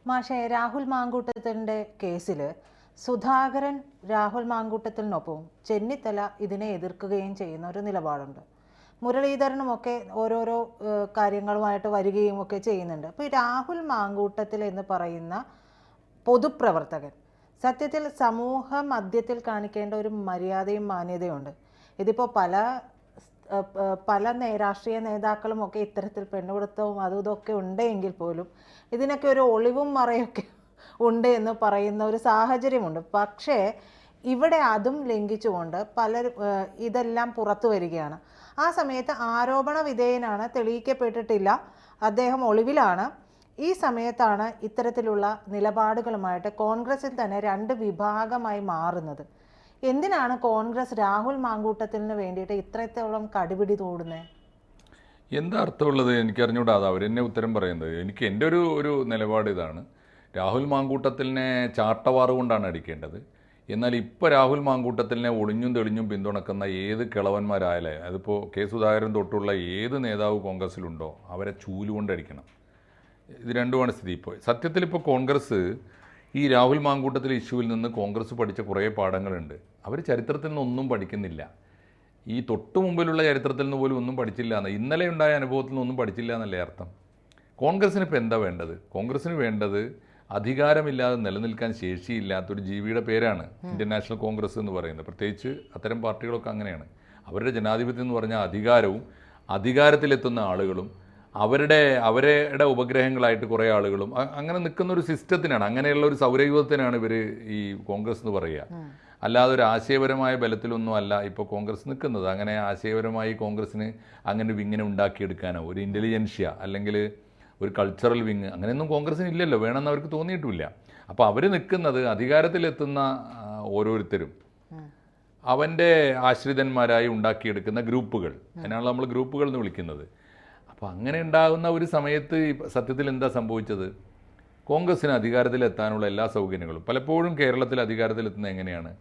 മാഷെ, രാഹുൽ മാങ്കൂട്ടത്തിൻ്റെ കേസിൽ സുധാകരൻ രാഹുൽ മാങ്കൂട്ടത്തിനൊപ്പം ചെന്നിത്തല ഇതിനെ എതിർക്കുകയും ചെയ്യുന്ന ഒരു നിലപാടുണ്ട്. മുരളീധരനുമൊക്കെ ഓരോരോ കാര്യങ്ങളുമായിട്ട് വരികയും ഒക്കെ ചെയ്യുന്നുണ്ട്. അപ്പോൾ ഈ രാഹുൽ മാങ്കൂട്ടത്തിൽ എന്ന് പറയുന്ന പൊതുപ്രവർത്തകൻ സത്യത്തിൽ സമൂഹ മധ്യത്തിൽ കാണിക്കേണ്ട ഒരു മര്യാദയും മാന്യതയുണ്ട്. ഇതിപ്പോൾ പല രാഷ്ട്രീയ നേതാക്കളും ഒക്കെ ഇത്തരത്തിൽ പെണ്ണുപിടുത്തവും അതും ഇതൊക്കെ ഉണ്ടെങ്കിൽ പോലും ഇതിനൊക്കെ ഒരു ഒളിവും മറയൊക്കെ ഉണ്ട് എന്ന് പറയുന്ന ഒരു സാഹചര്യമുണ്ട്. പക്ഷേ ഇവിടെ അതും ലംഘിച്ചുകൊണ്ട് പലരും ഇതെല്ലാം പുറത്തു വരികയാണ്. ആ സമയത്ത് ആരോപണ വിധേയനാണ്, തെളിയിക്കപ്പെട്ടിട്ടില്ല, അദ്ദേഹം ഒളിവിലാണ്. ഈ സമയത്താണ് ഇത്തരത്തിലുള്ള നിലപാടുകളുമായിട്ട് കോൺഗ്രസിൽ തന്നെ രണ്ട് വിഭാഗമായി മാറുന്നത്. എന്തിനാണ് കോൺഗ്രസ് രാഹുൽ മാങ്കൂട്ടത്തിന് വേണ്ടിയിട്ട് ഇത്രത്തോളം കടിപിടി തോടുന്നത്? എന്താ അർത്ഥമുള്ളത് എനിക്കറിഞ്ഞൂടാ. അത് അവരെന്നെ ഉത്തരം പറയുന്നത്. എൻ്റെ ഒരു നിലപാട് ഇതാണ്. രാഹുൽ മാങ്കൂട്ടത്തിനെ ചാട്ടവാറ് കൊണ്ടാണ് അടിക്കേണ്ടത്. എന്നാൽ ഇപ്പോൾ രാഹുൽ മാങ്കൂട്ടത്തിനെ ഒളിഞ്ഞും തെളിഞ്ഞും പിന്തുണക്കുന്ന ഏത് കിളവന്മാരായാലേ, അതിപ്പോൾ കെ സുധാകരൻ തൊട്ടുള്ള ഏത് നേതാവ് കോൺഗ്രസ്സിലുണ്ടോ അവരെ ചൂലുകൊണ്ട് അടിക്കണം. ഇത് രണ്ടുമാണ് സ്ഥിതി. ഇപ്പോൾ സത്യത്തിൽ ഇപ്പോൾ കോൺഗ്രസ് ഈ രാഹുൽ മാങ്കൂട്ടത്തിലെ ഇഷ്യൂവിൽ നിന്ന് കോൺഗ്രസ് പഠിച്ച കുറേ പാഠങ്ങളുണ്ട്. അവർ ചരിത്രത്തിൽ നിന്നൊന്നും പഠിക്കുന്നില്ല. ഈ തൊട്ടു മുമ്പിലുള്ള ചരിത്രത്തിൽ നിന്ന് പോലും ഒന്നും പഠിച്ചില്ല എന്ന്, ഇന്നലെ ഉണ്ടായ അനുഭവത്തിൽ നിന്നൊന്നും പഠിച്ചില്ല എന്നല്ലേ അർത്ഥം. കോൺഗ്രസ്സിന് ഇപ്പോൾ എന്താ വേണ്ടത്? കോൺഗ്രസ്സിന് വേണ്ടത് അധികാരമില്ലാതെ നിലനിൽക്കാൻ ശേഷിയില്ലാത്തൊരു ജീവിയുടെ പേരാണ് ഇന്ത്യൻ നാഷണൽ കോൺഗ്രസ് എന്ന് പറയുന്നത്. പ്രത്യേകിച്ച് അത്തരം പാർട്ടികളൊക്കെ അങ്ങനെയാണ്. അവരുടെ ജനാധിപത്യം എന്ന് പറഞ്ഞാൽ അധികാരവും അധികാരത്തിലെത്തുന്ന ആളുകളും അവരുടെ ഉപഗ്രഹങ്ങളായിട്ട് കുറേ ആളുകളും അങ്ങനെ നിൽക്കുന്ന ഒരു സിസ്റ്റത്തിനാണ്, അങ്ങനെയുള്ള ഒരു സൗരയൂഥത്തിനാണ് ഇവർ ഈ കോൺഗ്രസ് എന്ന് പറയുക. അല്ലാതെ ഒരു ആശയപരമായ ബലത്തിലൊന്നും അല്ല ഇപ്പോൾ കോൺഗ്രസ് നിൽക്കുന്നത്. അങ്ങനെ ആശയപരമായി കോൺഗ്രസ്സിന് അങ്ങനെ വിങ്ങിനെ ഉണ്ടാക്കിയെടുക്കാനോ ഒരു ഇൻ്റലിജൻഷ്യ അല്ലെങ്കിൽ ഒരു കൾച്ചറൽ വിങ് അങ്ങനെയൊന്നും കോൺഗ്രസ്സിന് ഇല്ലല്ലോ, വേണമെന്ന് അവർക്ക് തോന്നിയിട്ടുമില്ല. അപ്പോൾ അവർ നിൽക്കുന്നത് അധികാരത്തിലെത്തുന്ന ഓരോരുത്തരും അവൻ്റെ ആശ്രിതന്മാരായി ഉണ്ടാക്കിയെടുക്കുന്ന ഗ്രൂപ്പുകൾ, അതിനാണ് നമ്മൾ ഗ്രൂപ്പുകൾ എന്ന് വിളിക്കുന്നത്. അപ്പോൾ അങ്ങനെ ഉണ്ടാകുന്ന ഒരു സമയത്ത് സത്യത്തിൽ എന്താ സംഭവിച്ചത്? കോൺഗ്രസ്സിന് അധികാരത്തിലെത്താനുള്ള എല്ലാ സൗകര്യങ്ങളും പലപ്പോഴും കേരളത്തിൽ അധികാരത്തിലെത്തുന്നത് എങ്ങനെയാണ്?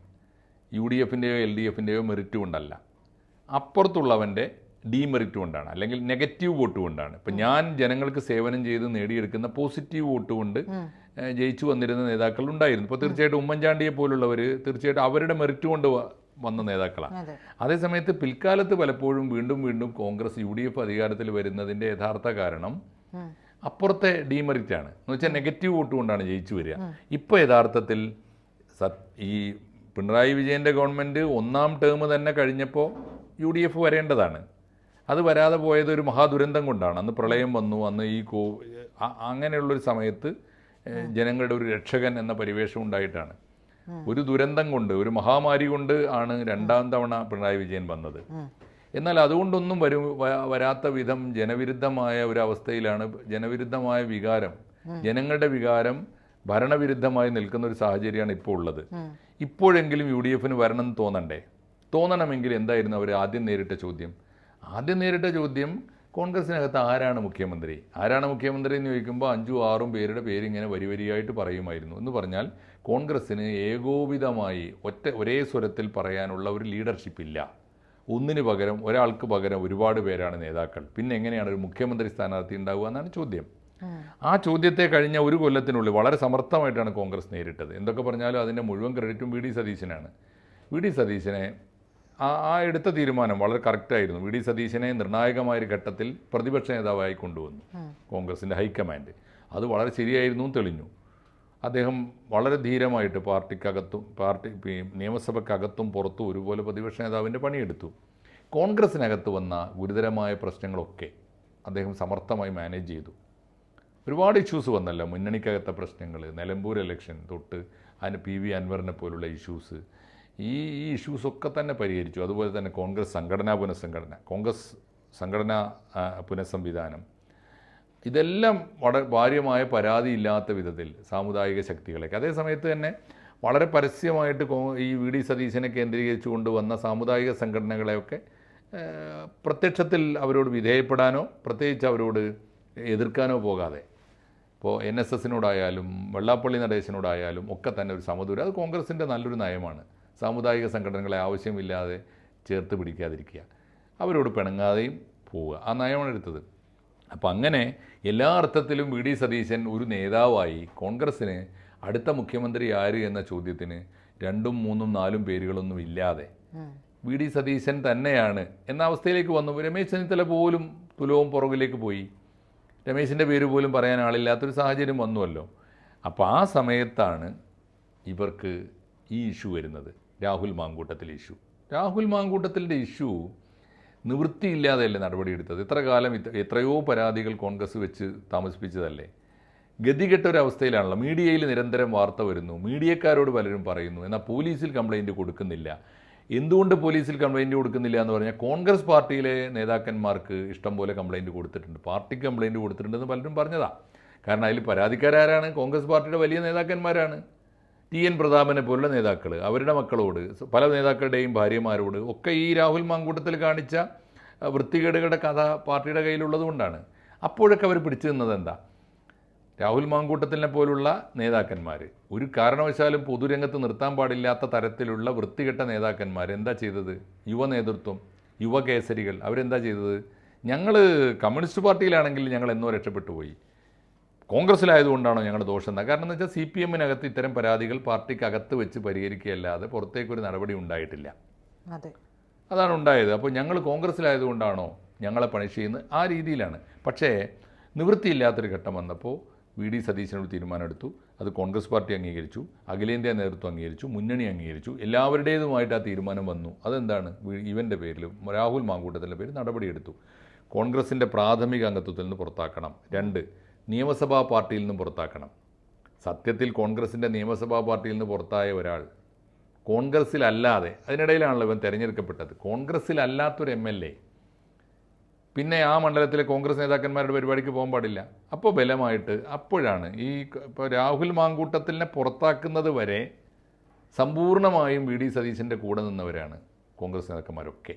UDFൻ്റെയോ LDFൻ്റെയോ മെറിറ്റ് കൊണ്ടല്ല, അപ്പുറത്തുള്ളവൻ്റെ ഡീമെറിറ്റ് കൊണ്ടാണ്, അല്ലെങ്കിൽ നെഗറ്റീവ് വോട്ട് കൊണ്ടാണ്. ഇപ്പം ഞാൻ ജനങ്ങൾക്ക് സേവനം ചെയ്ത് നേടിയെടുക്കുന്ന പോസിറ്റീവ് വോട്ട് കൊണ്ട് ജയിച്ചു വന്നിരുന്ന നേതാക്കൾ ഉണ്ടായിരുന്നു. ഇപ്പോൾ തീർച്ചയായിട്ടും ഉമ്മൻചാണ്ടിയെ പോലുള്ളവർ തീർച്ചയായിട്ടും അവരുടെ മെറിറ്റ് കൊണ്ട് വന്ന നേതാക്കളാണ്. അതേസമയത്ത് പിൽക്കാലത്ത് പലപ്പോഴും വീണ്ടും കോൺഗ്രസ് UDF അധികാരത്തിൽ വരുന്നതിൻ്റെ യഥാർത്ഥ കാരണം അപ്പുറത്തെ ഡീമെറിറ്റാണ് എന്ന് വെച്ചാൽ നെഗറ്റീവ് വോട്ട് കൊണ്ടാണ് ജയിച്ചു വരിക. ഇപ്പോൾ യഥാർത്ഥത്തിൽ ഈ പിണറായി വിജയൻ്റെ ഗവൺമെൻറ് ഒന്നാം ടേം തന്നെ കഴിഞ്ഞപ്പോൾ UDF വരേണ്ടതാണ്. അത് വരാതെ പോയത് ഒരു മഹാദുരന്തം കൊണ്ടാണ്. അന്ന് പ്രളയം വന്നു, അന്ന് ഈ അങ്ങനെയുള്ളൊരു സമയത്ത് ജനങ്ങളുടെ ഒരു രക്ഷകൻ എന്ന പരിവേഷം ഉണ്ടായിട്ടാണ്. ഒരു ദുരന്തം കൊണ്ട്, ഒരു മഹാമാരി കൊണ്ട് ആണ് രണ്ടാം തവണ പിണറായി വിജയൻ വന്നത്. എന്നാൽ അതുകൊണ്ടൊന്നും വരാത്ത വിധം ജനവിരുദ്ധമായ ഒരു അവസ്ഥയിലാണ്, ജനവിരുദ്ധമായ വികാരം, ജനങ്ങളുടെ വികാരം ഭരണവിരുദ്ധമായി നിൽക്കുന്ന ഒരു സാഹചര്യമാണ് ഇപ്പോൾ ഉള്ളത്. ഇപ്പോഴെങ്കിലും UDFന് വരണമെന്ന് തോന്നണ്ടേ? തോന്നണമെങ്കിൽ എന്തായിരുന്നു അവർ ആദ്യം നേരിട്ട ചോദ്യം? ആദ്യം നേരിട്ട ചോദ്യം കോൺഗ്രസിനകത്ത് ആരാണ് മുഖ്യമന്ത്രി എന്ന് ചോദിക്കുമ്പോൾ 5-6 പേരുടെ പേരിങ്ങനെ വരിയായിട്ട് പറയുമായിരുന്നു. എന്ന് പറഞ്ഞാൽ കോൺഗ്രസ്സിന് ഏകോപിതമായി ഒരേ സ്വരത്തിൽ പറയാനുള്ള ഒരു ലീഡർഷിപ്പ് ഇല്ല. ഒരാൾക്ക് പകരം ഒരുപാട് പേരാണ് നേതാക്കൾ. പിന്നെ എങ്ങനെയാണ് ഒരു മുഖ്യമന്ത്രി സ്ഥാനാർത്ഥി ഉണ്ടാവുക എന്നാണ് ചോദ്യം. ആ ചോദ്യത്തെ കഴിഞ്ഞ ഒരു കൊല്ലത്തിനുള്ളിൽ വളരെ സമർത്ഥമായിട്ടാണ് കോൺഗ്രസ് നേരിട്ടത്. എന്തൊക്കെ പറഞ്ഞാലും അതിൻ്റെ മുഴുവൻ ക്രെഡിറ്റും VD സതീശനാണ്. VD സതീശനെ ആ എടുത്ത തീരുമാനം വളരെ കറക്റ്റായിരുന്നു. VD സതീശനെ നിർണായകമായൊരു ഘട്ടത്തിൽ പ്രതിപക്ഷ നേതാവായി കൊണ്ടുവന്നു കോൺഗ്രസിൻ്റെ ഹൈക്കമാൻഡ്. അത് വളരെ ശരിയായിരുന്നു തെളിഞ്ഞു. അദ്ദേഹം വളരെ ധീരമായിട്ട് നിയമസഭയ്ക്കകത്തും പുറത്തും ഒരുപോലെ പ്രതിപക്ഷ നേതാവിൻ്റെ പണിയെടുത്തു. കോൺഗ്രസിനകത്ത് വന്ന ഗുരുതരമായ പ്രശ്നങ്ങളൊക്കെ അദ്ദേഹം സമർത്ഥമായി മാനേജ് ചെയ്തു. ഒരുപാട് ഇഷ്യൂസ് വന്നല്ലോ, മുന്നണിക്കകത്തെ പ്രശ്നങ്ങൾ, നിലമ്പൂർ ഇലക്ഷൻ തൊട്ട് അതിന് PV അൻവറിനെ പോലുള്ള ഇഷ്യൂസ്, ഈ ഇഷ്യൂസൊക്കെ തന്നെ പരിഹരിച്ചു. അതുപോലെ തന്നെ കോൺഗ്രസ് സംഘടനാ പുനഃസംവിധാനം, ഇതെല്ലാം വളരെ ഭാര്യമായ പരാതിയില്ലാത്ത വിധത്തിൽ സാമുദായിക ശക്തികളൊക്കെ, അതേസമയത്ത് തന്നെ വളരെ പരസ്യമായിട്ട് ഈ VD സതീശനെ കേന്ദ്രീകരിച്ചു കൊണ്ടുവന്ന സാമുദായിക സംഘടനകളെയൊക്കെ പ്രത്യക്ഷത്തിൽ അവരോട് വിധേയപ്പെടാനോ പ്രത്യേകിച്ച് അവരോട് എതിർക്കാനോ പോകാതെ, ഇപ്പോൾ NSSനോടായാലും വെള്ളാപ്പള്ളി നടേശനോടായാലും ഒക്കെ തന്നെ ഒരു സമദൂരം, അത് കോൺഗ്രസിൻ്റെ നല്ലൊരു നയമാണ്. സാമുദായിക സംഘടനകളെ ആവശ്യമില്ലാതെ ചേർത്ത് പിടിക്കാതിരിക്കുക, അവരോട് പിണങ്ങാതെയും പോവുക, ആ നയമാണ് എടുത്തത്. അപ്പം അങ്ങനെ എല്ലാ അർത്ഥത്തിലും വി ഡി സതീശൻ ഒരു നേതാവായി കോൺഗ്രസ്സിന് അടുത്ത മുഖ്യമന്ത്രി ആര് എന്ന ചോദ്യത്തിന് 2, 3, 4 പേരുകളൊന്നും ഇല്ലാതെ വി ഡി സതീശൻ തന്നെയാണ് എന്ന അവസ്ഥയിലേക്ക് വന്നു. രമേശ് ചെന്നിത്തല പോലും തുലവും പുറകിലേക്ക് പോയി. രമേശിൻ്റെ പേര് പോലും പറയാൻ ആളില്ലാത്തൊരു സാഹചര്യം വന്നുവല്ലോ. അപ്പോൾ ആ സമയത്താണ് ഇവർക്ക് ഈ ഇഷ്യൂ വരുന്നത്, രാഹുൽ മാങ്കൂട്ടത്തിൽ ഇഷ്യൂ. രാഹുൽ മാങ്കൂട്ടത്തിൻ്റെ ഇഷ്യൂ നിവൃത്തിയില്ലാതെയല്ലേ നടപടിയെടുത്തത്. ഇത്ര കാലം എത്രയോ പരാതികൾ കോൺഗ്രസ് വെച്ച് താമസിപ്പിച്ചതല്ലേ. ഗതികെട്ടൊരവസ്ഥയിലാണല്ലോ. മീഡിയയിൽ നിരന്തരം വാർത്ത വരുന്നു, മീഡിയക്കാരോട് പലരും പറയുന്നു, എന്നാൽ പോലീസിൽ കംപ്ലയിൻറ്റ് കൊടുക്കുന്നില്ല. എന്തുകൊണ്ട് പോലീസിൽ കംപ്ലയിൻറ്റ് കൊടുക്കുന്നില്ല എന്ന് പറഞ്ഞാൽ കോൺഗ്രസ് പാർട്ടിയിലെ നേതാക്കന്മാർക്ക് ഇഷ്ടം പോലെ കംപ്ലയിൻറ്റ് കൊടുത്തിട്ടുണ്ട്, പാർട്ടിക്ക് കംപ്ലയിൻറ്റ് കൊടുത്തിട്ടുണ്ടെന്ന് പലരും പറഞ്ഞതാണ്. കാരണം അതിൽ പരാതിക്കാരാണ് കോൺഗ്രസ് പാർട്ടിയുടെ വലിയ നേതാക്കന്മാരാണ്. TN പ്രതാപനെ പോലുള്ള നേതാക്കൾ, അവരുടെ മക്കളോട്, പല നേതാക്കളുടെയും ഭാര്യമാരോട് ഒക്കെ ഈ രാഹുൽ മാങ്കൂട്ടത്തിൽ കാണിച്ച വൃത്തികേടുകളുടെ കഥ പാർട്ടിയുടെ കയ്യിലുള്ളത് കൊണ്ടാണ്. അപ്പോഴൊക്കെ അവർ പിടിച്ചു നിന്നത് എന്താ? രാഹുൽ മാങ്കൂട്ടത്തിനെ പോലുള്ള നേതാക്കന്മാർ, ഒരു കാരണവശാലും പൊതുരംഗത്ത് നിർത്താൻ പാടില്ലാത്ത തരത്തിലുള്ള വൃത്തികെട്ട നേതാക്കന്മാർ എന്താ ചെയ്തത്? യുവ നേതൃത്വം, യുവ കേസരികൾ അവരെന്താ ചെയ്തത്? ഞങ്ങൾ കമ്മ്യൂണിസ്റ്റ് പാർട്ടിയിലാണെങ്കിൽ ഞങ്ങൾ എന്നോ രക്ഷപ്പെട്ടു പോയി, കോൺഗ്രസ്സിലായതുകൊണ്ടാണോ ഞങ്ങളുടെ ദോഷം എന്താ? കാരണം എന്ന് വെച്ചാൽ CPM-നകത്ത് ഇത്തരം പരാതികൾ പാർട്ടിക്കകത്ത് വെച്ച് പരിഹരിക്കുകയല്ലാതെ പുറത്തേക്കൊരു നടപടി ഉണ്ടായിട്ടില്ല. അതാണ് ഉണ്ടായത്. അപ്പോൾ ഞങ്ങൾ കോൺഗ്രസ്സിലായതുകൊണ്ടാണോ ഞങ്ങളെ പണിഷ് ചെയ്യുന്നത്? ആ രീതിയിലാണ്. പക്ഷേ നിവൃത്തിയില്ലാത്തൊരു ഘട്ടം വന്നപ്പോൾ വി ഡി സതീശനോട് തീരുമാനമെടുത്തു. അത് കോൺഗ്രസ് പാർട്ടി അംഗീകരിച്ചു, അഖിലേന്ത്യാ നേതൃത്വം അംഗീകരിച്ചു, മുന്നണി അംഗീകരിച്ചു, എല്ലാവരുടേതുമായിട്ട് ആ തീരുമാനം വന്നു. അതെന്താണ്? ഇവൻ്റെ പേരിൽ, രാഹുൽ മാങ്കൂട്ടത്തിൻ്റെ പേരിൽ നടപടിയെടുത്തു. കോൺഗ്രസിൻ്റെ പ്രാഥമിക അംഗത്വത്തിൽ നിന്ന് പുറത്താക്കണം. 2, നിയമസഭാ പാർട്ടിയിൽ നിന്നും പുറത്താക്കണം. സത്യത്തിൽ കോൺഗ്രസിൻ്റെ നിയമസഭാ പാർട്ടിയിൽ നിന്ന് പുറത്തായ ഒരാൾ കോൺഗ്രസ്സിലല്ലാതെ, അതിനിടയിലാണല്ലോ ഇവൻ തിരഞ്ഞെടുക്കപ്പെട്ടത്, കോൺഗ്രസ്സിലല്ലാത്തൊരു MLA പിന്നെ ആ മണ്ഡലത്തിലെ കോൺഗ്രസ് നേതാക്കന്മാരുടെ പരിപാടിക്ക് പോകാൻ പാടില്ല. അപ്പോൾ ബലമായിട്ട് അപ്പോഴാണ് ഇപ്പോൾ രാഹുൽ മാങ്കൂട്ടത്തിനെ പുറത്താക്കുന്നത് വരെ സമ്പൂർണ്ണമായും വി ഡി സതീശൻ്റെ കൂടെ നിന്നവരാണ് കോൺഗ്രസ് നേതാക്കന്മാരൊക്കെ.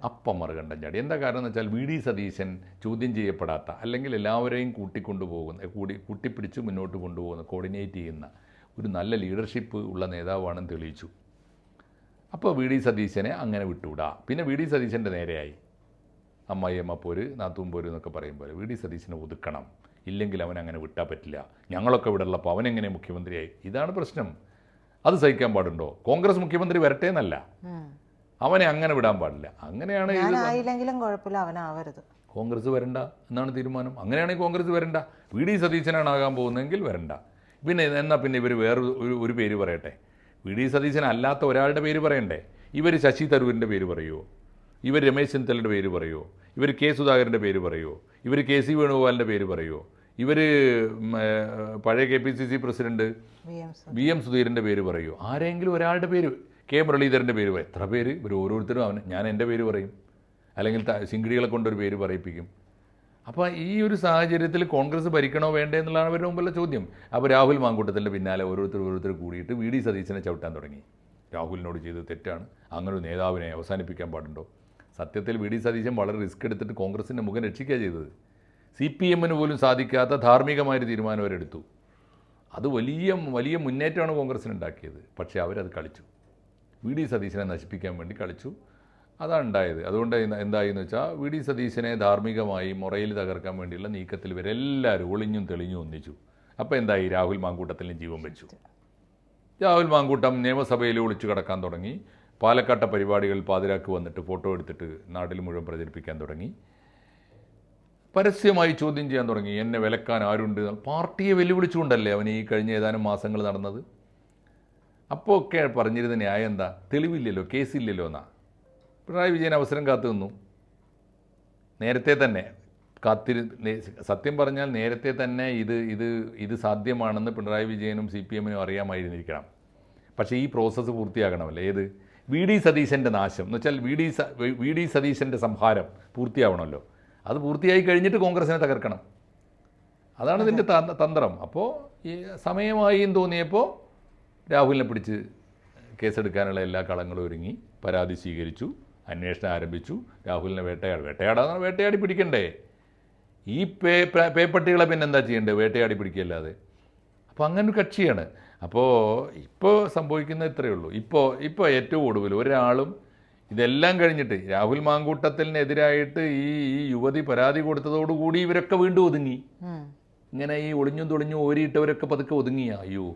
അപ്പം മറുകണ്ഠം ചാടി. എന്താ കാരണം എന്ന് വെച്ചാൽ വി ഡി സതീശൻ ചോദ്യം ചെയ്യപ്പെടാത്ത, അല്ലെങ്കിൽ എല്ലാവരെയും കൂട്ടിപ്പിടിച്ച് മുന്നോട്ട് കൊണ്ടുപോകുന്ന, കോർഡിനേറ്റ് ചെയ്യുന്ന ഒരു നല്ല ലീഡർഷിപ്പ് ഉള്ള നേതാവാണെന്ന് തെളിയിച്ചു. അപ്പോൾ വി ഡി സതീശനെ അങ്ങനെ വിട്ടുവിടാ. പിന്നെ വി ഡി സതീശൻ്റെ നേരെയായി അമ്മായിയമ്മ പോര്, നാത്തൂൻ പോര് എന്നൊക്കെ പറയുമ്പോൾ വി ഡി സതീശനെ ഒതുക്കണം, ഇല്ലെങ്കിൽ അവൻ അങ്ങനെ വിട്ടാൽ പറ്റില്ല, ഞങ്ങളൊക്കെ ഇവിടെ ഉള്ളപ്പോൾ അവനെങ്ങനെ മുഖ്യമന്ത്രിയായി? ഇതാണ് പ്രശ്നം. അത് സഹിക്കാൻ പാടുണ്ടോ? കോൺഗ്രസ് മുഖ്യമന്ത്രി വരട്ടെ എന്നല്ല, അവനെ അങ്ങനെ വിടാൻ പാടില്ല. അങ്ങനെയാണ് കോൺഗ്രസ് വരണ്ട എന്നാണ് തീരുമാനം. അങ്ങനെയാണെങ്കിൽ കോൺഗ്രസ് വരണ്ട. വി ഡി സതീശനാണ് ആകാൻ പോകുന്നതെങ്കിൽ വരണ്ട. പിന്നെ ഇവർ ഒരു പേര് പറയട്ടെ. വി ഡി സതീശൻ അല്ലാത്ത ഒരാളുടെ പേര് പറയണ്ടേ? ഇവർ ശശി തരൂരിൻ്റെ പേര് പറയുമോ? ഇവർ രമേശ് ചെന്നിത്തലയുടെ പേര് പറയുമോ? ഇവർ K. സുധാകരൻ്റെ പേര് പറയുമോ? ഇവർ KC വേണുഗോപാലിൻ്റെ പേര് പറയുമോ? ഇവർ പഴയ KPCC പ്രസിഡന്റ് VM സുധീരൻ്റെ പേര് പറയുമോ? ആരെങ്കിലും ഒരാളുടെ പേര്, K. മുരളീധരൻ്റെ പേര്, എത്ര പേര്? ഇവർ ഓരോരുത്തരും ഞാൻ എൻ്റെ പേര് പറയും, അല്ലെങ്കിൽ ശിങ്കിടികളെ കൊണ്ടൊരു പേര് പറയിപ്പിക്കും. അപ്പോൾ ഈ ഒരു സാഹചര്യത്തിൽ കോൺഗ്രസ് ഭരിക്കണോ വേണ്ടേ എന്നുള്ളതാണ് അവരുടെ മുമ്പുള്ള ചോദ്യം. അപ്പോൾ രാഹുൽ മാങ്കൂട്ടത്തിൻ്റെ പിന്നാലെ ഓരോരുത്തർ കൂടിയിട്ട് വി ഡി സതീശനെ ചവിട്ടാൻ തുടങ്ങി. രാഹുലിനോട് ചെയ്തത് തെറ്റാണ്, അങ്ങനെ ഒരു നേതാവിനെ അവസാനിപ്പിക്കാൻ പാടുണ്ടോ? സത്യത്തിൽ വി ഡി സതീശൻ വളരെ റിസ്ക് എടുത്തിട്ട് കോൺഗ്രസിൻ്റെ മുഖം രക്ഷിക്കുക ചെയ്തത്. CPM-ന് പോലും സാധിക്കാത്ത ധാർമ്മികമായൊരു തീരുമാനം അവരെടുത്തു. അത് വലിയ മുന്നേറ്റമാണ് കോൺഗ്രസ്സിനുണ്ടാക്കിയത്. പക്ഷേ അവരത് കളിച്ചു, വി ഡി സതീശനെ നശിപ്പിക്കാൻ വേണ്ടി കളിച്ചു. അതാണ് ഉണ്ടായത്. അതുകൊണ്ട് എന്തായെന്ന് വെച്ചാൽ വി ഡി സതീശനെ ധാർമ്മികമായി മുറയിൽ തകർക്കാൻ വേണ്ടിയുള്ള നീക്കത്തിൽ ഇവരെല്ലാവരും ഒളിഞ്ഞും തെളിഞ്ഞും ഒന്നിച്ചു. അപ്പോൾ എന്തായി? രാഹുൽ മാങ്കൂട്ടത്തിന് ജീവൻ വെച്ചു. രാഹുൽ മാങ്കൂട്ടം നിയമസഭയിൽ ഒളിച്ചു കിടക്കാൻ തുടങ്ങി. പാലക്കാട്ടെ പരിപാടികൾ പാതിരാക്ക് വന്നിട്ട് ഫോട്ടോ എടുത്തിട്ട് നാട്ടിൽ മുഴുവൻ പ്രചരിപ്പിക്കാൻ തുടങ്ങി. പരസ്യമായി ചോദ്യം ചെയ്യാൻ തുടങ്ങി. എന്നെ വിലക്കാൻ ആരുണ്ട്? പാർട്ടിയെ വെല്ലുവിളിച്ചുകൊണ്ടല്ലേ അവൻ ഈ കഴിഞ്ഞ ഏതാനും മാസങ്ങൾ നടന്നത്. അപ്പോൾ ഒക്കെ പറഞ്ഞിരുന്ന ന്യായം എന്താ? തെളിവില്ലല്ലോ, കേസില്ലല്ലോ എന്നാ. പിണറായി വിജയൻ അവസരം കാത്തു നിന്നു. നേരത്തെ തന്നെ സത്യം പറഞ്ഞാൽ നേരത്തെ തന്നെ ഇത് സാധ്യമാണെന്ന് പിണറായി വിജയനും CPM-നും അറിയാമായിരുന്നിരിക്കണം. പക്ഷേ ഈ പ്രോസസ്സ് പൂർത്തിയാകണമല്ലോ. ഏത്? വി ഡി സതീശൻ്റെ നാശം എന്ന് വെച്ചാൽ വി ഡി സതീശൻ്റെ സംഹാരം പൂർത്തിയാവണമല്ലോ. അത് പൂർത്തിയായി കഴിഞ്ഞിട്ട് കോൺഗ്രസിനെ തകർക്കണം. അതാണ് ഇതിൻ്റെ തന്ത്രം. അപ്പോൾ ഈ സമയമായി എന്ന് തോന്നിയപ്പോൾ രാഹുലിനെ പിടിച്ച് കേസെടുക്കാനുള്ള എല്ലാ കളങ്ങളും ഒരുങ്ങി, പരാതി സ്വീകരിച്ചു, അന്വേഷണം ആരംഭിച്ചു. രാഹുലിനെ വേട്ടയാടി പിടിക്കണ്ടേ? ഈ പേപ്പട്ടികളെ പിന്നെ എന്താ ചെയ്യേണ്ടത്? വേട്ടയാടി പിടിക്കുകയല്ലാതെ. അപ്പോൾ അങ്ങനെ ഒരു കക്ഷിയാണ്. അപ്പോൾ ഇപ്പോൾ സംഭവിക്കുന്നത് ഇത്രയേ ഉള്ളൂ. ഇപ്പോൾ ഏറ്റവും ഒടുവിൽ ഒരാളും ഇതെല്ലാം കഴിഞ്ഞിട്ട് രാഹുൽ മാങ്കൂട്ടത്തിനെതിരായിട്ട് ഈ യുവതി പരാതി കൊടുത്തതോടുകൂടി ഇവരൊക്കെ വീണ്ടും ഒതുങ്ങി. ഇങ്ങനെ ഈ ഒളിഞ്ഞും തൊളിഞ്ഞും ഓരിയിട്ടവരൊക്കെ പതുക്കെ ഒതുങ്ങിയ. അയ്യോ,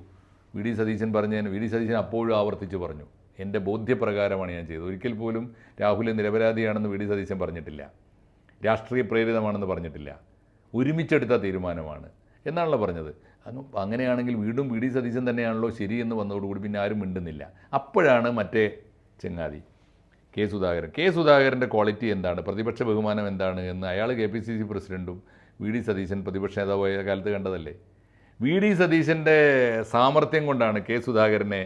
വി ഡി സതീശൻ പറഞ്ഞതിന് വി ഡി സതീശൻ അപ്പോഴും ആവർത്തിച്ച് പറഞ്ഞു, എൻ്റെ ബോധ്യപ്രകാരമാണ് ഞാൻ ചെയ്തത്. ഒരിക്കൽ പോലും രാഹുൽ നിരപരാധിയാണെന്ന് വി ഡി സതീശൻ പറഞ്ഞിട്ടില്ല, രാഷ്ട്രീയ പ്രേരിതമാണെന്ന് പറഞ്ഞിട്ടില്ല, ഒരുമിച്ചെടുത്ത തീരുമാനമാണ് എന്നാണല്ലോ പറഞ്ഞത്. അങ്ങനെയാണെങ്കിൽ വീണ്ടും വി ഡി സതീശൻ തന്നെയാണല്ലോ ശരിയെന്ന് വന്നതോടുകൂടി പിന്നെ ആരും മിണ്ടുന്നില്ല. അപ്പോഴാണ് മറ്റേ ചങ്ങാതി കെ സുധാകരൻ്റെ ക്വാളിറ്റി എന്താണ്, പ്രതിപക്ഷ ബഹുമാനം എന്താണ് എന്ന് അയാൾ KPCC പ്രസിഡൻറ്റും വി ഡി സതീശൻ പ്രതിപക്ഷ നേതാവായ കാലത്ത് കണ്ടതല്ലേ. വി ഡി സതീശൻ്റെ സാമർത്ഥ്യം കൊണ്ടാണ് കെ സുധാകരനെ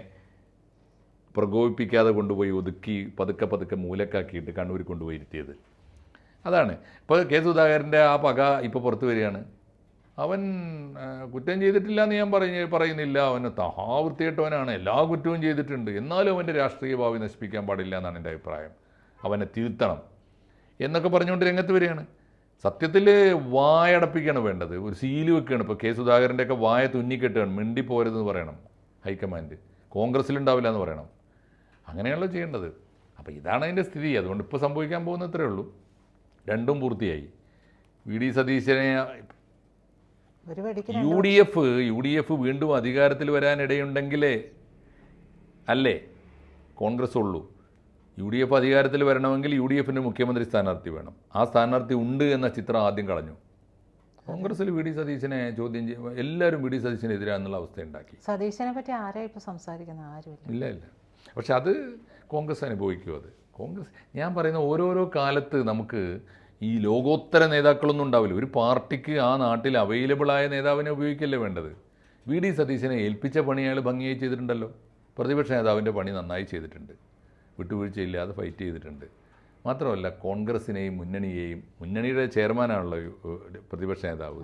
പ്രകോപിപ്പിക്കാതെ കൊണ്ടുപോയി ഒതുക്കി പതുക്കെ മൂലക്കാക്കിയിട്ട് കണ്ണൂരിൽ കൊണ്ടുപോയി ഇരുത്തിയത്. അതാണ് ഇപ്പോൾ കെ സുധാകരൻ്റെ ആ പക ഇപ്പോൾ പുറത്തു വരികയാണ്. അവൻ കുറ്റം ചെയ്തിട്ടില്ല എന്ന് ഞാൻ പറയുന്നില്ല, അവന് വൃത്തികെട്ടവനാണ്, എല്ലാ കുറ്റവും ചെയ്തിട്ടുണ്ട്, എന്നാലും അവൻ്റെ രാഷ്ട്രീയ ഭാവി നശിപ്പിക്കാൻ പാടില്ല എന്നാണ് എൻ്റെ അഭിപ്രായം, അവനെ തിരുത്തണം എന്നൊക്കെ പറഞ്ഞുകൊണ്ട് രംഗത്ത് വരികയാണ്. സത്യത്തിൽ വായടപ്പിക്കുകയാണ് വേണ്ടത്, ഒരു സീല് വെക്കുകയാണ്. ഇപ്പോൾ കെ സുധാകരൻ്റെയൊക്കെ വായ തുന്നിക്കെട്ടുകയാണ്, മിണ്ടിപ്പോരുതെന്ന് പറയണം ഹൈക്കമാൻഡ്, കോൺഗ്രസ്സിലുണ്ടാവില്ല എന്ന് പറയണം, അങ്ങനെയാണല്ലോ ചെയ്യേണ്ടത്. അപ്പോൾ ഇതാണ് അതിൻ്റെ സ്ഥിതി. അതുകൊണ്ട് ഇപ്പോൾ സംഭവിക്കാൻ പോകുന്നത്രേ ഉള്ളൂ. രണ്ടും പൂർത്തിയായി. വി ഡി സതീശനെ യു ഡി എഫ് വീണ്ടും അധികാരത്തിൽ വരാനിടയുണ്ടെങ്കിലേ അല്ലേ കോൺഗ്രസ് ഉള്ളൂ. യു ഡി എഫ് അധികാരത്തിൽ വരണമെങ്കിൽ യു ഡി എഫിൻ്റെ മുഖ്യമന്ത്രി സ്ഥാനാർത്ഥി വേണം. ആ സ്ഥാനാർത്ഥി ഉണ്ട് എന്ന ചിത്രം ആദ്യം കളഞ്ഞു. കോൺഗ്രസ്സിൽ വി ഡി സതീശനെ ചോദ്യം ചെയ്യും, എല്ലാവരും വി ഡി സതീശനെതിരാന്നുള്ള അവസ്ഥയുണ്ടാക്കി. സതീശനെ പറ്റി ആരാ ഇപ്പോൾ സംസാരിക്കുന്നത്? ആരുമില്ല. ഇല്ല. പക്ഷെ അത് കോൺഗ്രസ് അനുഭവിക്കും. അത് കോൺഗ്രസ്, ഞാൻ പറയുന്ന ഓരോരോ കാലത്ത് നമുക്ക് ഈ ലോകോത്തര നേതാക്കളൊന്നും ഉണ്ടാവില്ല. ഒരു പാർട്ടിക്ക് ആ നാട്ടിൽ അവൈലബിളായ നേതാവിനെ ഉപയോഗിക്കല്ലേ വേണ്ടത്. വി ഡി സതീശനെ ഏൽപ്പിച്ച പണി അയാൾ ഭംഗിയായി ചെയ്തിട്ടുണ്ടല്ലോ. പ്രതിപക്ഷ നേതാവിൻ്റെ പണി നന്നായി ചെയ്തിട്ടുണ്ട്, വിട്ടുവീഴ്ചയില്ലാതെ ഫൈറ്റ് ചെയ്തിട്ടുണ്ട്. മാത്രമല്ല കോൺഗ്രസിനെയും മുന്നണിയുടെ ചെയർമാനാണല്ലോ പ്രതിപക്ഷ നേതാവ്,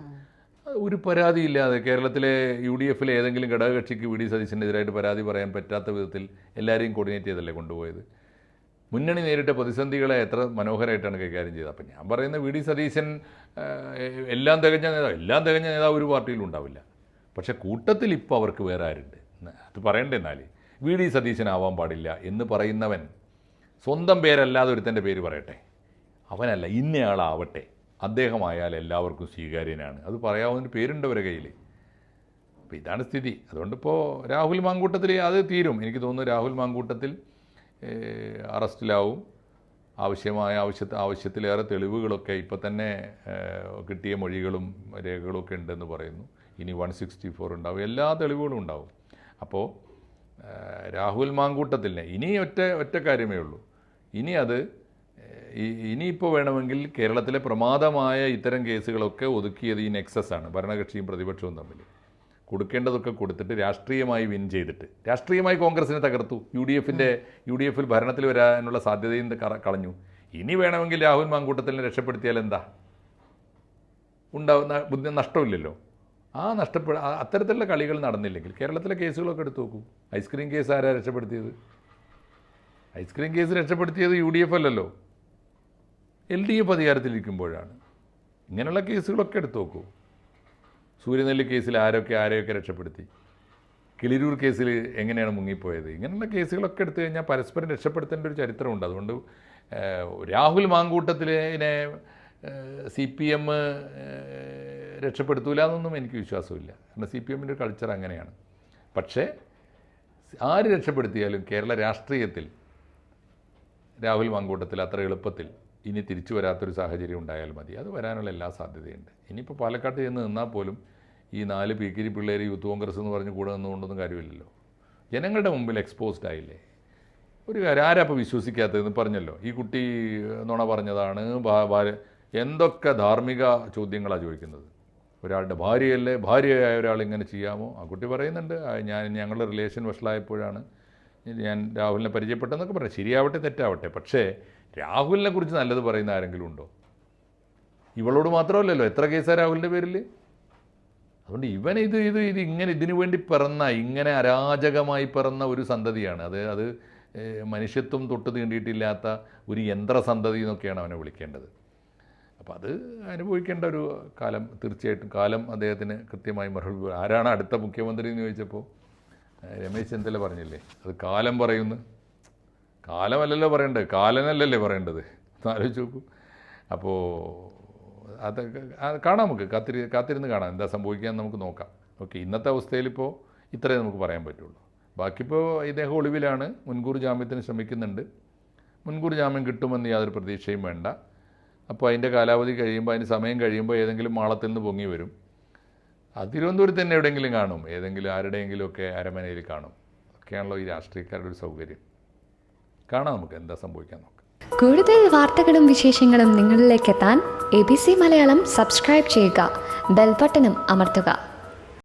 ഒരു പരാതിയില്ലാതെ കേരളത്തിലെ യു ഡി എഫിലെ ഏതെങ്കിലും ഘടകകക്ഷിക്ക് വി ഡി സതീശനെതിരായിട്ട് പരാതി പറയാൻ പറ്റാത്ത വിധത്തിൽ എല്ലാവരെയും കോർഡിനേറ്റ് ചെയ്തല്ലേ കൊണ്ടുപോയത്. മുന്നണി നേരിട്ട പ്രതിസന്ധികളെ എത്ര മനോഹരമായിട്ടാണ് കൈകാര്യം ചെയ്തത്. അപ്പം ഞാൻ പറയുന്ന വി ഡി സതീശൻ എല്ലാം തികഞ്ഞ നേതാവ് ഒരു പാർട്ടിയിലും ഉണ്ടാവില്ല. പക്ഷേ കൂട്ടത്തിൽ ഇപ്പോൾ അവർക്ക് വേറെ ആരുണ്ട് അത് പറയണ്ടേ. എന്നാൽ വി ഡി സതീശനാവാൻ പാടില്ല എന്ന് പറയുന്നവൻ സ്വന്തം പേരല്ലാതെ ഒരുത്തൻ്റെ പേര് പറയട്ടെ, അവനല്ല ഇന്നയാളാവട്ടെ, അദ്ദേഹമായാൽ എല്ലാവർക്കും സ്വീകാര്യനാണ്, അത് പറയാവുന്നൊരു പേരുണ്ട് അവരുടെ കയ്യിൽ. അപ്പോൾ ഇതാണ് സ്ഥിതി. അതുകൊണ്ടിപ്പോൾ രാഹുൽ മാങ്കൂട്ടത്തിൽ അത് തീരും. എനിക്ക് തോന്നുന്നു രാഹുൽ മാങ്കൂട്ടത്തിൽ അറസ്റ്റിലാവും. ആവശ്യത്തിലേറെ തെളിവുകളൊക്കെ ഇപ്പോൾ തന്നെ കിട്ടിയ മൊഴികളും രേഖകളൊക്കെ ഉണ്ടെന്ന് പറയുന്നു. ഇനി 164 ഉണ്ടാവും, എല്ലാ തെളിവുകളും ഉണ്ടാവും. അപ്പോൾ രാഹുൽ മാങ്കൂട്ടത്തിനെ ഇനി ഒറ്റ കാര്യമേ ഉള്ളൂ. ഇനിയിപ്പോൾ വേണമെങ്കിൽ കേരളത്തിലെ പ്രമാദമായ ഇത്തരം കേസുകളൊക്കെ ഒതുക്കിയത് ഈ നെക്സസാണ്, ഭരണകക്ഷിയും പ്രതിപക്ഷവും തമ്മിൽ. കൊടുക്കേണ്ടതൊക്കെ കൊടുത്തിട്ട് രാഷ്ട്രീയമായി വിൻ ചെയ്തിട്ട് രാഷ്ട്രീയമായി കോൺഗ്രസിനെ തകർത്തു. യു ഡി എഫിൽ ഭരണത്തിൽ വരാനുള്ള സാധ്യതയും കളഞ്ഞു. ഇനി വേണമെങ്കിൽ രാഹുൽ മാങ്കൂട്ടത്തിനെ രക്ഷപ്പെടുത്തിയാൽ എന്താ ഉണ്ടാവുന്ന ബുദ്ധി നഷ്ടമില്ലല്ലോ. അത്തരത്തിലുള്ള കളികൾ നടന്നില്ലെങ്കിൽ കേരളത്തിലെ കേസുകളൊക്കെ എടുത്തു നോക്കൂ. ഐസ്ക്രീം കേസ് ആരാ രക്ഷപ്പെടുത്തിയത്? ഐസ്ക്രീം കേസ് രക്ഷപ്പെടുത്തിയത് യു ഡി എഫ് അല്ലല്ലോ, LDF അധികാരത്തിലിരിക്കുമ്പോഴാണ്. ഇങ്ങനെയുള്ള കേസുകളൊക്കെ എടുത്തു നോക്കൂ. സൂര്യനെല്ലി കേസിൽ ആരെയൊക്കെ രക്ഷപ്പെടുത്തി, കിളിരൂർ കേസിൽ എങ്ങനെയാണ് മുങ്ങിപ്പോയത്, ഇങ്ങനെയുള്ള കേസുകളൊക്കെ എടുത്തു കഴിഞ്ഞാൽ പരസ്പരം രക്ഷപ്പെടുത്തേണ്ട ഒരു ചരിത്രമുണ്ട്. അതുകൊണ്ട് രാഹുൽ മാങ്കൂട്ടത്തിനെ CPM രക്ഷപ്പെടുത്തൂല എന്നൊന്നും എനിക്ക് വിശ്വാസമില്ല. കാരണം CPMൻ്റെ ഒരു കൾച്ചർ അങ്ങനെയാണ്. പക്ഷേ ആര് രക്ഷപ്പെടുത്തിയാലും കേരള രാഷ്ട്രീയത്തിൽ രാഹുൽ മാങ്കൂട്ടത്തിൽ അത്ര എളുപ്പത്തിൽ ഇനി തിരിച്ചു വരാത്തൊരു സാഹചര്യം ഉണ്ടായാൽ മതി. അത് വരാനുള്ള എല്ലാ സാധ്യതയുണ്ട്. ഇനിയിപ്പോൾ പാലക്കാട്ട് ചെന്ന് നിന്നാൽ പോലും ഈ 4 പീക്കിരി പിള്ളേർ യൂത്ത് കോൺഗ്രസ് എന്ന് പറഞ്ഞ് കൂടെ നിന്നുകൊണ്ടൊന്നും കാര്യമില്ലല്ലോ. ജനങ്ങളുടെ മുമ്പിൽ എക്സ്പോസ്ഡ് ആയില്ലേ. ഒരു കാര്യം ആരാ അപ്പോൾ വിശ്വസിക്കാത്തതെന്ന് പറഞ്ഞല്ലോ. ഈ കുട്ടി നുണ പറഞ്ഞതാണ്, എന്തൊക്കെ ധാർമ്മിക ചോദ്യങ്ങളാണ് ചോദിക്കുന്നത്. ഒരാളുടെ ഭാര്യയായ ഒരാൾ ഇങ്ങനെ ചെയ്യാമോ? ആ കുട്ടി പറയുന്നുണ്ട്, ഞങ്ങളുടെ റിലേഷൻ വഷളായപ്പോഴാണ് ഞാൻ രാഹുലിനെ പരിചയപ്പെട്ടെന്നൊക്കെ പറയാം. ശരിയാവട്ടെ തെറ്റാവട്ടെ, പക്ഷേ രാഹുലിനെ കുറിച്ച് നല്ലത് പറയുന്ന ആരെങ്കിലും ഉണ്ടോ? ഇവളോട് മാത്രമല്ലല്ലോ, എത്ര കേസാണ് രാഹുലിൻ്റെ പേരിൽ. അതുകൊണ്ട് ഇതിനു വേണ്ടി ഇങ്ങനെ അരാജകമായി പിറന്ന ഒരു സന്തതിയാണ്. അത് മനുഷ്യത്വം തൊട്ട് തീണ്ടിയിട്ടില്ലാത്ത ഒരു യന്ത്രസന്തതി എന്നൊക്കെയാണ് അവനെ വിളിക്കേണ്ടത്. അപ്പോൾ അത് അനുഭവിക്കേണ്ട ഒരു കാലം, തീർച്ചയായിട്ടും കാലം അദ്ദേഹത്തിന് കൃത്യമായി മറുപടി. ആരാണ് അടുത്ത മുഖ്യമന്ത്രി എന്ന് ചോദിച്ചപ്പോൾ രമേശ് ചെന്നിത്തല പറഞ്ഞില്ലേ, അത് കാലം പറയുന്നു. കാലമല്ലല്ലോ പറയേണ്ടത്, കാലനല്ലല്ലേ പറയേണ്ടത്, ആലോചിച്ച് നോക്കൂ. അപ്പോൾ അതൊക്കെ കാണാം, നമുക്ക് കാത്തിരുന്ന് കാണാം എന്താ സംഭവിക്കുക എന്ന് നമുക്ക് നോക്കാം. ഓക്കെ, ഇന്നത്തെ അവസ്ഥയിലിപ്പോൾ ഇത്രയേ നമുക്ക് പറയാൻ പറ്റുള്ളൂ. ബാക്കിയിപ്പോൾ ഇദ്ദേഹം ഒളിവിലാണ്, മുൻകൂർ ജാമ്യത്തിന് ശ്രമിക്കുന്നുണ്ട്. മുൻകൂർ ജാമ്യം കിട്ടുമെന്ന് യാതൊരു പ്രതീക്ഷയും വേണ്ട. അപ്പോൾ അതിൻ്റെ കാലാവധി കഴിയുമ്പോൾ, അതിന് സമയം കഴിയുമ്പോൾ ഏതെങ്കിലും മാളത്തിൽ നിന്ന് പൊങ്ങി വരും. തിരുവനന്തപുരത്ത് തന്നെ എവിടെയെങ്കിലും കാണും, ഏതെങ്കിലും ആരുടെയെങ്കിലുമൊക്കെ അരമനയിൽ കാണും. ഒക്കെയാണല്ലോ ഈ രാഷ്ട്രീയക്കാരുടെ ഒരു സൗകര്യം. കാണാം നമുക്ക് എന്താ സംഭവിക്കാൻ നോക്കാം. കൂടുതൽ വാർത്തകളും വിശേഷങ്ങളും നിങ്ങളിലേക്ക് എത്താൻ ABC മലയാളം സബ്സ്ക്രൈബ് ചെയ്യുക, ബെൽബട്ടനും അമർത്തുക.